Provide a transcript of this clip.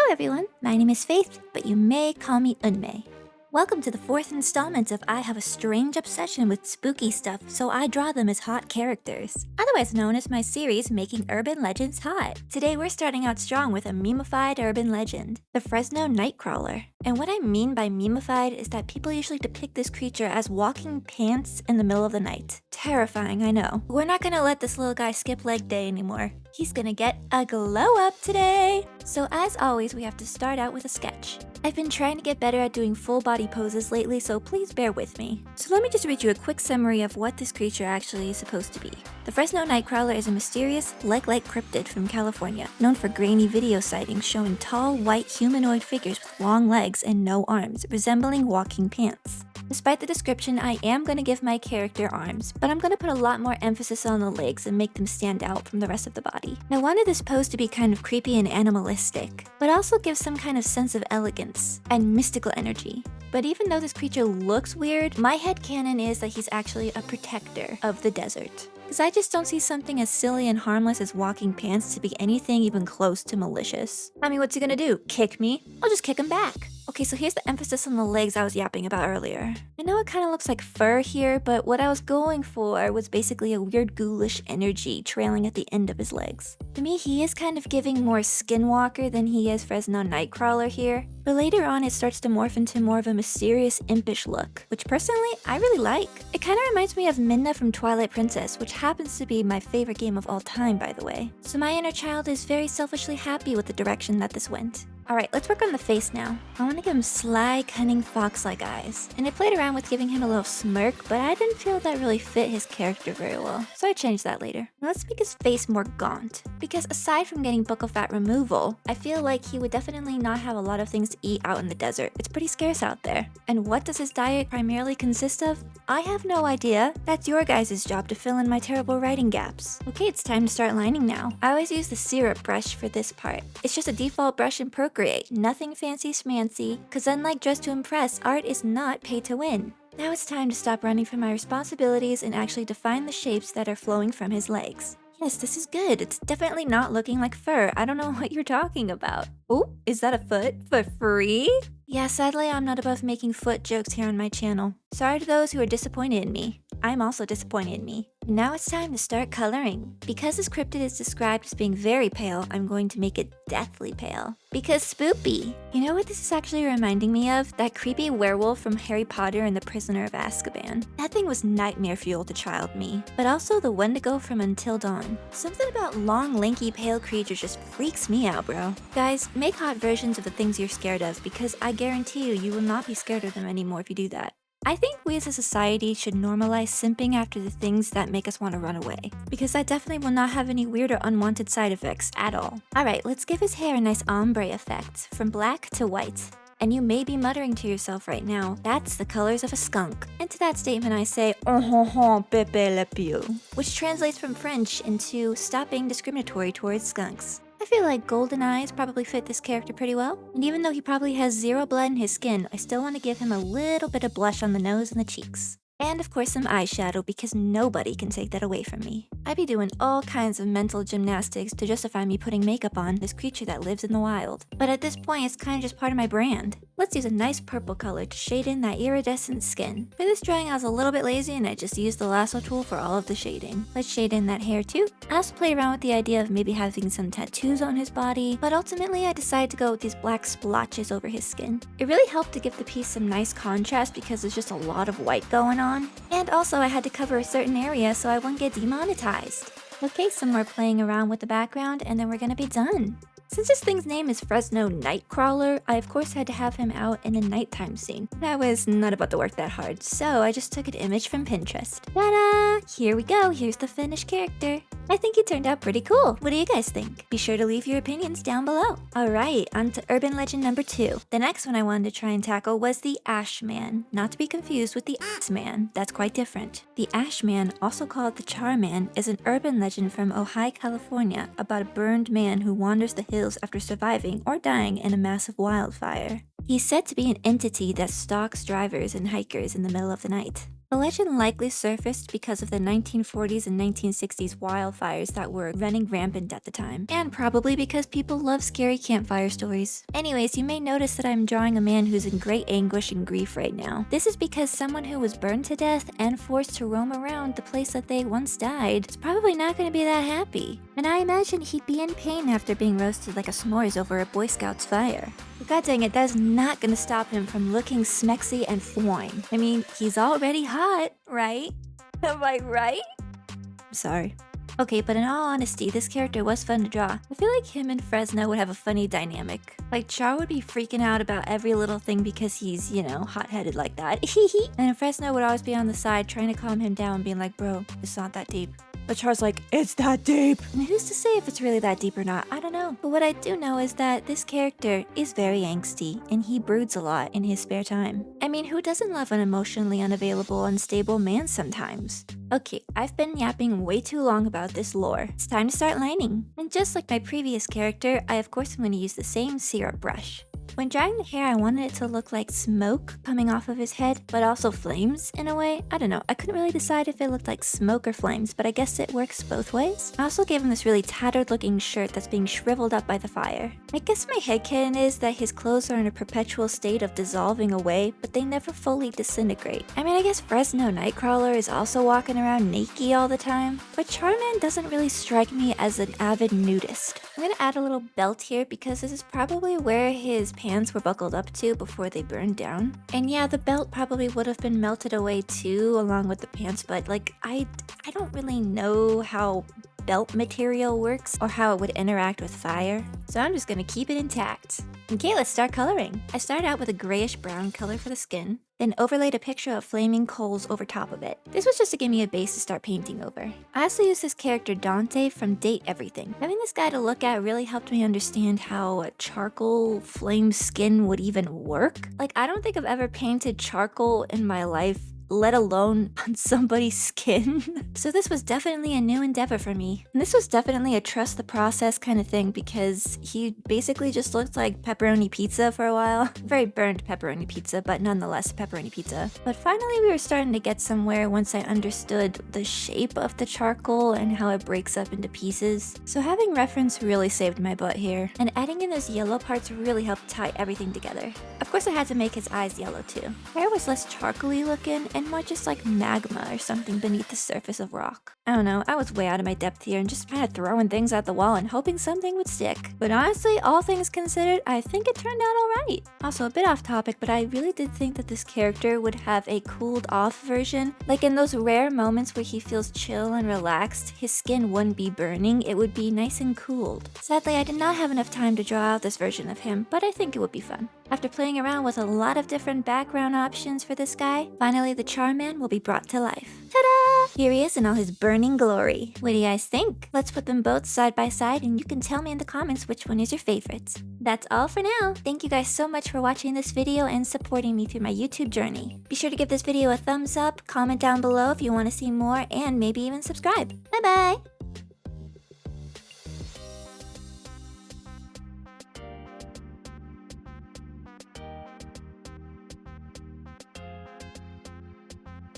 everyone, my name is Faith, but you may call me Unmei. Welcome to the fourth installment of I have a strange obsession with spooky stuff, so I draw them as hot characters, otherwise known as my series Making Urban Legends Hot. Today we're starting out strong with a memeified urban legend, the Fresno Nightcrawler. And what I mean by memeified is that people usually depict this creature as walking pants in the middle of the night. Terrifying, I know. We're not gonna let this little guy skip leg day anymore. He's gonna get a glow up today! So as always, we have to start out with a sketch. I've been trying to get better at doing full body poses lately, so please bear with me. So let me just read you a quick summary of what this creature actually is supposed to be. The Fresno Nightcrawler is a mysterious, leg-like cryptid from California, known for grainy video sightings showing tall, white humanoid figures with long legs and no arms, resembling walking pants. Despite the description, I am going to give my character arms, but I'm going to put a lot more emphasis on the legs and make them stand out from the rest of the body. I wanted this pose to be kind of creepy and animalistic, but also give some kind of sense of elegance and mystical energy. But even though this creature looks weird, my headcanon is that he's actually a protector of the desert. Because I just don't see something as silly and harmless as walking pants to be anything even close to malicious. I mean, what's he gonna do? Kick me? I'll just kick him back. Okay, so here's the emphasis on the legs I was yapping about earlier. I know it kind of looks like fur here, but what I was going for was basically a weird ghoulish energy trailing at the end of his legs. To me, he is kind of giving more Skinwalker than he is Fresno Nightcrawler here. But later on, it starts to morph into more of a mysterious, impish look, which personally, I really like. It kind of reminds me of Midna from Twilight Princess, which happens to be my favorite game of all time, by the way. So my inner child is very selfishly happy with the direction that this went. Alright, let's work on the face now. I want to give him sly, cunning, fox-like eyes. And I played around with giving him a little smirk, but I didn't feel that really fit his character very well, so I changed that later. Now let's make his face more gaunt. Because aside from getting buccal fat removal, I feel like he would definitely not have a lot of things to eat out in the desert. It's pretty scarce out there. And what does his diet primarily consist of? I have no idea. That's your guys' job to fill in my terrible writing gaps. Okay, it's time to start lining now. I always use the syrup brush for this part. It's just a default brush in Procreate, nothing fancy schmancy, cause unlike Dress to Impress, art is not pay to win. Now it's time to stop running from my responsibilities and actually define the shapes that are flowing from his legs. Yes, this is good. It's definitely not looking like fur. I don't know what you're talking about. Oh, is that a foot for free? Yeah, sadly, I'm not above making foot jokes here on my channel. Sorry to those who are disappointed in me. I'm also disappointed in me. Now it's time to start coloring. Because this cryptid is described as being very pale, I'm going to make it deathly pale. Because spoopy! You know what this is actually reminding me of? That creepy werewolf from Harry Potter and the Prisoner of Azkaban. That thing was nightmare fuel to child me. But also the Wendigo from Until Dawn. Something about long, lanky, pale creatures just freaks me out, bro. Guys, make hot versions of the things you're scared of, because I guarantee you will not be scared of them anymore if you do that. I think we as a society should normalize simping after the things that make us want to run away, because that definitely will not have any weird or unwanted side effects at all. Alright, let's give his hair a nice ombre effect, from black to white. And you may be muttering to yourself right now, that's the colors of a skunk. And to that statement I say, oh pepe le pew, which translates from French into stop being discriminatory towards skunks. I feel like golden eyes probably fit this character pretty well, and even though he probably has zero blood in his skin, I still want to give him a little bit of blush on the nose and the cheeks. And of course some eyeshadow, because nobody can take that away from me. I'd be doing all kinds of mental gymnastics to justify me putting makeup on this creature that lives in the wild. But at this point, it's kind of just part of my brand. Let's use a nice purple color to shade in that iridescent skin. For this drawing, I was a little bit lazy and I just used the lasso tool for all of the shading. Let's shade in that hair too. I also played around with the idea of maybe having some tattoos on his body, but ultimately I decided to go with these black splotches over his skin. It really helped to give the piece some nice contrast because there's just a lot of white going on. And also I had to cover a certain area so I wouldn't get demonetized. Okay, some more playing around with the background and then we're gonna be done. Since this thing's name is Fresno Nightcrawler, I of course had to have him out in a nighttime scene. That was not about to work that hard, so I just took an image from Pinterest. Ta-da! Here we go, here's the finished character. I think he turned out pretty cool. What do you guys think? Be sure to leave your opinions down below. Alright, on to urban legend number 2. The next one I wanted to try and tackle was the Ashman, not to be confused with the Assman. That's quite different. The Ashman, also called the Charman, is an urban legend from Ojai, California about a burned man who wanders the hills after surviving or dying in a massive wildfire. He's said to be an entity that stalks drivers and hikers in the middle of the night. The legend likely surfaced because of the 1940s and 1960s wildfires that were running rampant at the time, and probably because people love scary campfire stories. Anyways, you may notice that I'm drawing a man who's in great anguish and grief right now. This is because someone who was burned to death and forced to roam around the place that they once died is probably not going to be that happy. And I imagine he'd be in pain after being roasted like a s'mores over a Boy Scout's fire. But god dang it, that's not gonna stop him from looking smexy and fine. I mean, he's already hot, right? Am I right? I'm sorry. Okay, but in all honesty, this character was fun to draw. I feel like him and Fresno would have a funny dynamic. Like, Char would be freaking out about every little thing because he's, you know, hot-headed like that. And Fresno would always be on the side trying to calm him down, being like, bro, it's not that deep. But Char's like, it's that deep. And who's to say if it's really that deep or not? I don't know. But what I do know is that this character is very angsty, and he broods a lot in his spare time. I mean, who doesn't love an emotionally unavailable, unstable man sometimes? Okay, I've been yapping way too long about this lore. It's time to start lining. And just like my previous character, I of course am going to use the same syrup brush. When drying the hair, I wanted it to look like smoke coming off of his head, but also flames in a way. I don't know, I couldn't really decide if it looked like smoke or flames, but I guess it works both ways. I also gave him this really tattered looking shirt that's being shriveled up by the fire. I guess my headcanon is that his clothes are in a perpetual state of dissolving away, but they never fully disintegrate. I mean, I guess Fresno Nightcrawler is also walking around naked all the time, but Charman doesn't really strike me as an avid nudist. I'm gonna add a little belt here because this is probably where his pants were buckled up to before they burned down. And yeah, the belt probably would have been melted away too along with the pants, but like I don't really know how belt material works or how it would interact with fire, so I'm just gonna keep it intact. Okay, let's start coloring. I started out with a grayish brown color for the skin, then overlaid a picture of flaming coals over top of it. This was just to give me a base to start painting over. I also used this character Dante from Date Everything. Having this guy to look at really helped me understand how a charcoal flame skin would even work. Like, I don't think I've ever painted charcoal in my life, let alone on somebody's skin. So this was definitely a new endeavor for me. And this was definitely a trust the process kind of thing because he basically just looked like pepperoni pizza for a while. Very burned pepperoni pizza, but nonetheless pepperoni pizza. But finally we were starting to get somewhere once I understood the shape of the charcoal and how it breaks up into pieces. So having reference really saved my butt here. And adding in those yellow parts really helped tie everything together. Of course I had to make his eyes yellow too. Hair was less charcoaly looking and more just like magma or something beneath the surface of rock. I don't know, I was way out of my depth here and just kind of throwing things at the wall and hoping something would stick. But honestly, all things considered, I think it turned out alright. Also, a bit off topic, but I really did think that this character would have a cooled off version. Like in those rare moments where he feels chill and relaxed, his skin wouldn't be burning, it would be nice and cooled. Sadly, I did not have enough time to draw out this version of him, but I think it would be fun. After playing around with a lot of different background options for this guy, finally the Charman will be brought to life. Ta-da! Here he is in all his burning glory. What do you guys think? Let's put them both side by side and you can tell me in the comments which one is your favorite. That's all for now. Thank you guys so much for watching this video and supporting me through my YouTube journey. Be sure to give this video a thumbs up, comment down below if you want to see more, and maybe even subscribe. Bye bye!